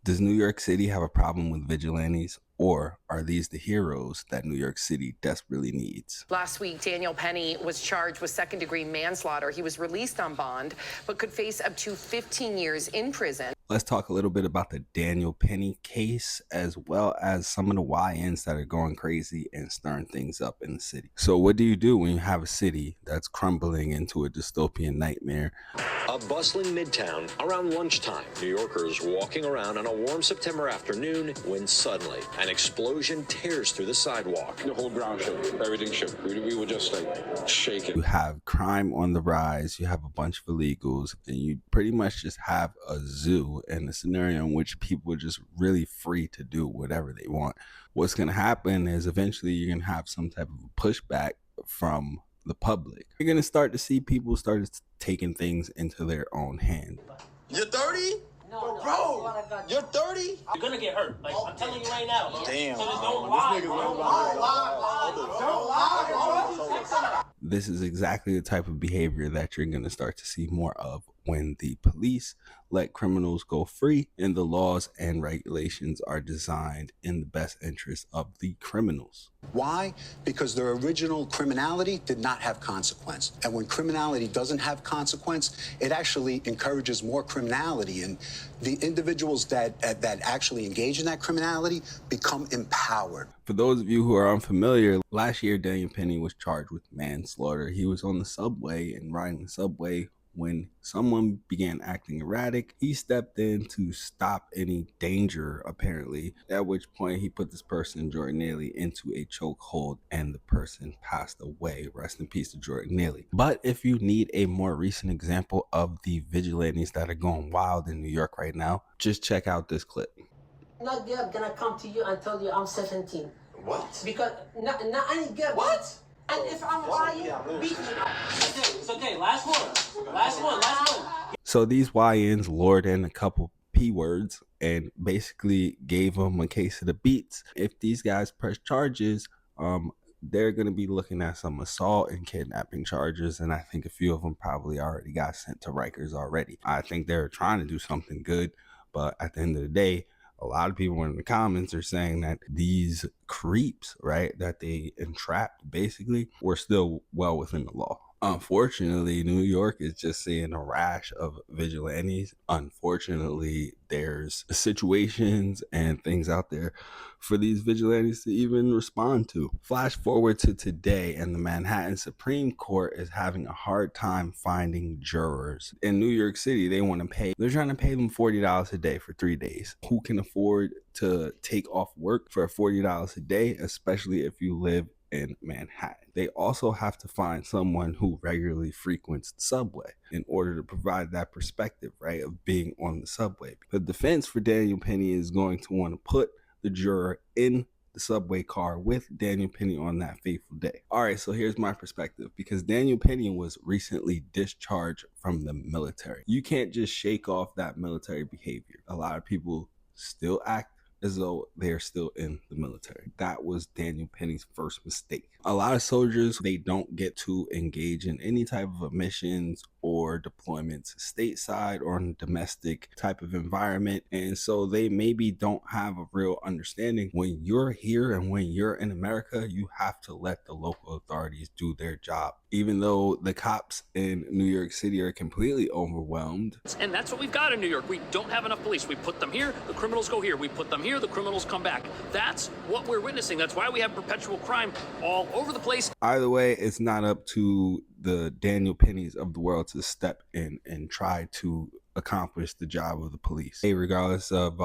Does New York City have a problem with vigilantes, or are these the heroes that New York City desperately needs? Last week, Daniel Penny was charged with second-degree manslaughter. He was released on bond, but could face up to 15 years in prison. Let's talk a little bit about the Daniel Penny case, as well as some of the YNs that are going crazy and stirring things up in the city. So what do you do when you have a city that's crumbling into a dystopian nightmare? A bustling midtown around lunchtime. New Yorkers walking around on a warm September afternoon when suddenly an explosion tears through the sidewalk. The whole ground shook. Everything shook. We were just like shaking. You have crime on the rise, you have a bunch of illegals, and you pretty much just have a zoo in a scenario in which people are just really free to do whatever they want. What's going to happen is eventually you're going to have some type of pushback from the public. You're going to start to see people start taking things into their own hand. You're 30? No, bro, you're 30? You're gonna get hurt. Like, I'm telling you right now. Damn. So just don't lie. Don't lie. This is exactly the type of behavior that you're going to start to see more of when the police let criminals go free and the laws and regulations are designed in the best interest of the criminals. Why? Because their original criminality did not have consequence. And when criminality doesn't have consequence, it actually encourages more criminality. And the individuals that actually engage in that criminality become empowered. For those of you who are unfamiliar, last year Daniel Penny was charged with manslaughter. He was on the subway and riding the subway when someone began acting erratic. He stepped in to stop any danger, apparently, at which point he put this person, Jordan Neely, into a chokehold and the person passed away. Rest in peace to Jordan Neely. But if you need a more recent example of the vigilantes that are going wild in New York right now, just check out this clip. Not girl gonna come to you and tell you I'm 17. What? Because not any girl. What? And if I'm lying, beat me up. It's okay. Last one. Last one. So these YNs lured in a couple P words and basically gave them a case of the beats. If these guys press charges, they're going to be looking at some assault and kidnapping charges, and I think a few of them probably already got sent to Rikers already. I think they're trying to do something good, but at the end of the day, a lot of people in the comments are saying that these creeps, right, that they entrapped basically were still well within the law. Unfortunately, New York is just seeing a rash of vigilantes. Unfortunately, there's situations and things out there for these vigilantes to even respond to. Flash forward to today, and the Manhattan Supreme Court is having a hard time finding jurors. In New York City, they're trying to pay them $40 a day for 3 days. Who can afford to take off work for $40 a day, especially if you live in Manhattan? They also have to find someone who regularly frequents the subway in order to provide that perspective, right, of being on the subway. The defense for Daniel Penny is going to want to put the juror in the subway car with Daniel Penny on that fateful day. All right, so here's my perspective. Because Daniel Penny was recently discharged from the military, you can't just shake off that military behavior. A lot of people still act as though they're still in the military. That was Daniel Penny's first mistake. A lot of soldiers, they don't get to engage in any type of missions or deployments stateside or in a domestic type of environment. And so they maybe don't have a real understanding. When you're here and when you're in America, you have to let the local authorities do their job. Even though the cops in New York City are completely overwhelmed. And that's what we've got in New York. We don't have enough police. We put them here, the criminals go here. We put them here, the criminals come back. That's what we're witnessing. That's why we have perpetual crime all over the place. Either way, it's not up to the Daniel Pennies of the world to step in and try to accomplish the job of the police. Hey, regardless of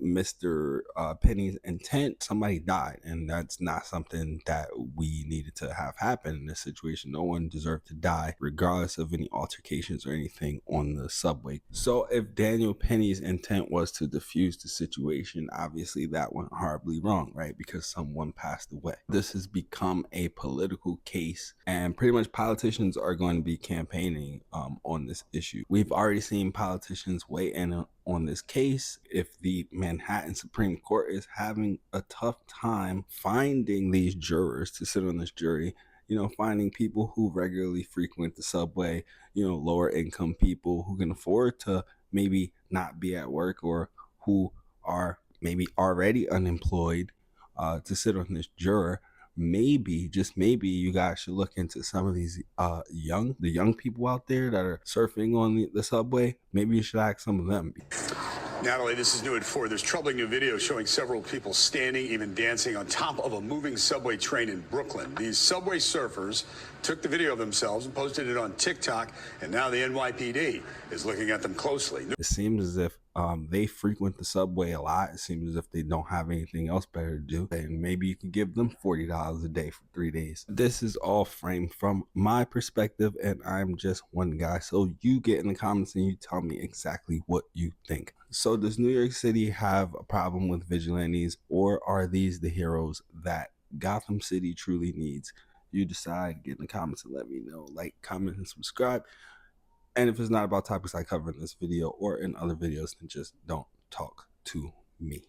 Mr. Penny's intent, somebody died, and that's not something that we needed to have happen in this situation. No one deserved to die, regardless of any altercations or anything on the subway. So if Daniel Penny's intent was to defuse the situation, obviously that went horribly wrong, right? Because someone passed away. This has become a political case, and pretty much politicians are going to be campaigning on this issue. We've already seen politicians weigh in on this case. If the Manhattan Supreme Court is having a tough time finding these jurors to sit on this jury, finding people who regularly frequent the subway, lower income people who can afford to maybe not be at work, or who maybe already unemployed, to sit on this juror, maybe, just maybe, you guys should look into some of these young people out there that are surfing on the subway. Maybe you should ask some of them. Natalie, this is new at 4. There's troubling new video showing several people standing, even dancing on top of a moving subway train in Brooklyn. These subway surfers took the video of themselves and posted it on TikTok, and now the NYPD is looking at them closely. It seems as if they frequent the subway a lot. It seems as if they don't have anything else better to do, and maybe you can give them $40 a day for 3 days. This is all framed from my perspective, and I'm just one guy. So you get in the comments and you tell me exactly what you think. So does New York City have a problem with vigilantes, or are these the heroes that Gotham City truly needs? You decide. Get in the comments and let me know. Like, comment, and subscribe. And if it's not about topics I cover in this video or in other videos, then just don't talk to me.